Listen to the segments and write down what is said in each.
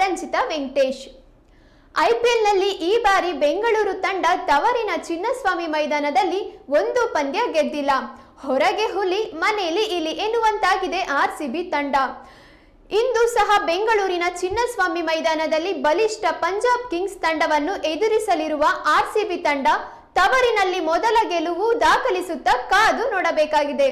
ರಂಜಿತಾ ವೆಂಕಟೇಶ್. ಐಪಿಎಲ್ನಲ್ಲಿ ಈ ಬಾರಿ ಬೆಂಗಳೂರು ತಂಡ ತವರಿನ ಚಿನ್ನಸ್ವಾಮಿ ಮೈದಾನದಲ್ಲಿ ಒಂದು ಪಂದ್ಯ ಗೆದ್ದಿಲ್ಲ. ಹೊರಗೆ ಹುಲಿ ಮನೆಯಲ್ಲಿ ಇಲಿ ಎನ್ನುವಂತಾಗಿದೆ ಆರ್ಸಿಬಿ ತಂಡ. ಇಂದು ಸಹ ಬೆಂಗಳೂರಿನ ಚಿನ್ನಸ್ವಾಮಿ ಮೈದಾನದಲ್ಲಿ ಬಲಿಷ್ಠ ಪಂಜಾಬ್ ಕಿಂಗ್ಸ್ ತಂಡವನ್ನು ಎದುರಿಸಲಿರುವ ಆರ್ಸಿಬಿ ತಂಡ ತವರಿನಲ್ಲಿ ಮೊದಲ ಗೆಲುವು ದಾಖಲಿಸುತ್ತಾ ಕಾದು ನೋಡಬೇಕಾಗಿದೆ.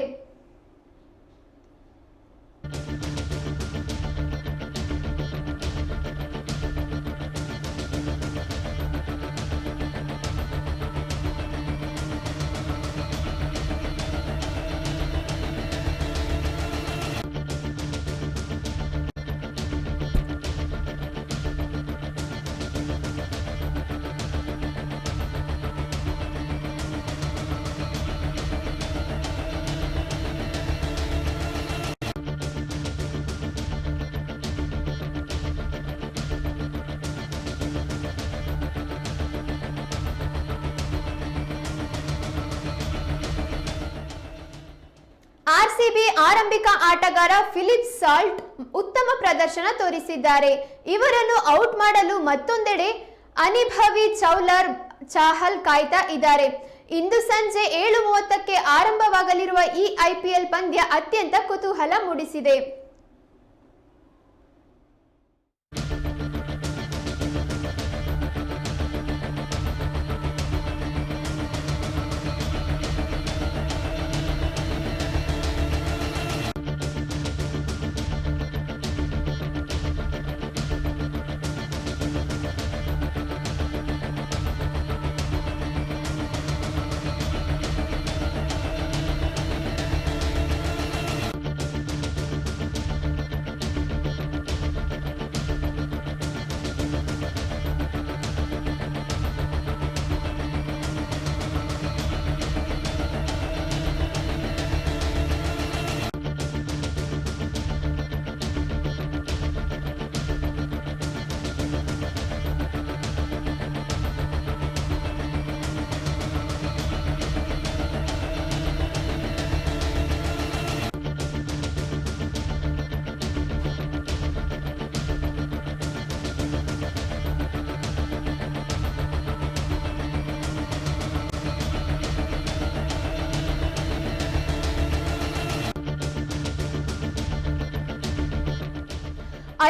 ಆರ್ಸಿಬಿ ಆರಂಭಿಕ ಆಟಗಾರ ಫಿಲಿಪ್ ಸಾಲ್ಟ್ ಉತ್ತಮ ಪ್ರದರ್ಶನ ತೋರಿಸಿದ್ದಾರೆ. ಇವರನ್ನು ಔಟ್ ಮಾಡಲು ಮತ್ತೊಂದೆಡೆ ಅನುಭವಿ ಚಹಲ್ ಕಾಯ್ತಾ ಇದ್ದಾರೆ. ಇಂದು ಸಂಜೆ 7:30ಕ್ಕೆ ಆರಂಭವಾಗಲಿರುವ ಈ ಐಪಿಎಲ್ ಪಂದ್ಯ ಅತ್ಯಂತ ಕುತೂಹಲ ಮೂಡಿಸಿದೆ.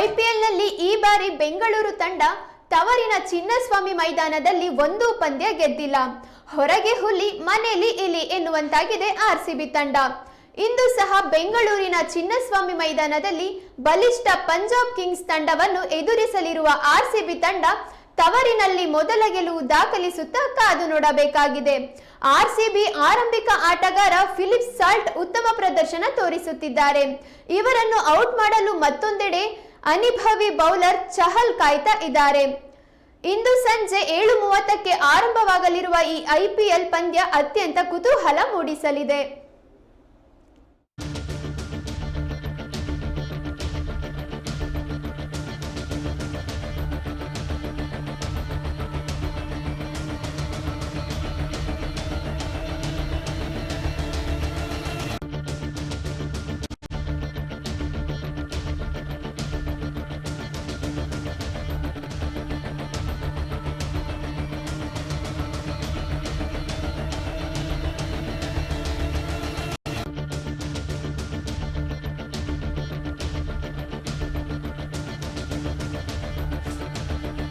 ಐಪಿಎಲ್ನಲ್ಲಿ ಈ ಬಾರಿ ಬೆಂಗಳೂರು ತಂಡ ತವರಿನ ಚಿನ್ನಸ್ವಾಮಿ ಮೈದಾನದಲ್ಲಿ ಒಂದು ಪಂದ್ಯ ಗೆದ್ದಿಲ್ಲ. ಹೊರಗೆ ಹುಲಿ ಮನೆಯಲ್ಲಿ ಇಲಿ ಎನ್ನುವಂತಾಗಿದೆ ಆರ್ಸಿಬಿ ತಂಡ. ಇಂದು ಸಹ ಬೆಂಗಳೂರಿನ ಚಿನ್ನಸ್ವಾಮಿ ಮೈದಾನದಲ್ಲಿ ಬಲಿಷ್ಠ ಪಂಜಾಬ್ ಕಿಂಗ್ಸ್ ತಂಡವನ್ನು ಎದುರಿಸಲಿರುವ ಆರ್ಸಿಬಿ ತಂಡ ತವರಿನಲ್ಲಿ ಮೊದಲ ಗೆಲುವು ದಾಖಲಿಸುತ್ತಾ ಕಾದು ನೋಡಬೇಕಾಗಿದೆ. ಆರ್ಸಿಬಿ ಆರಂಭಿಕ ಆಟಗಾರ ಫಿಲಿಪ್ ಸಾಲ್ಟ್ ಉತ್ತಮ ಪ್ರದರ್ಶನ ತೋರಿಸುತ್ತಿದ್ದಾರೆ. ಇವರನ್ನು ಔಟ್ ಮಾಡಲು ಮತ್ತೊಂದೆಡೆ ಅನುಭವಿ ಬೌಲರ್ ಚಹಲ್ ಕಾಯ್ತಾ ಇದ್ದಾರೆ. ಇಂದು ಸಂಜೆ 7:30ಕ್ಕೆ ಆರಂಭವಾಗಲಿರುವ ಈ ಐಪಿಎಲ್ ಪಂದ್ಯ ಅತ್ಯಂತ ಕುತೂಹಲ ಮೂಡಿಸಲಿದೆ.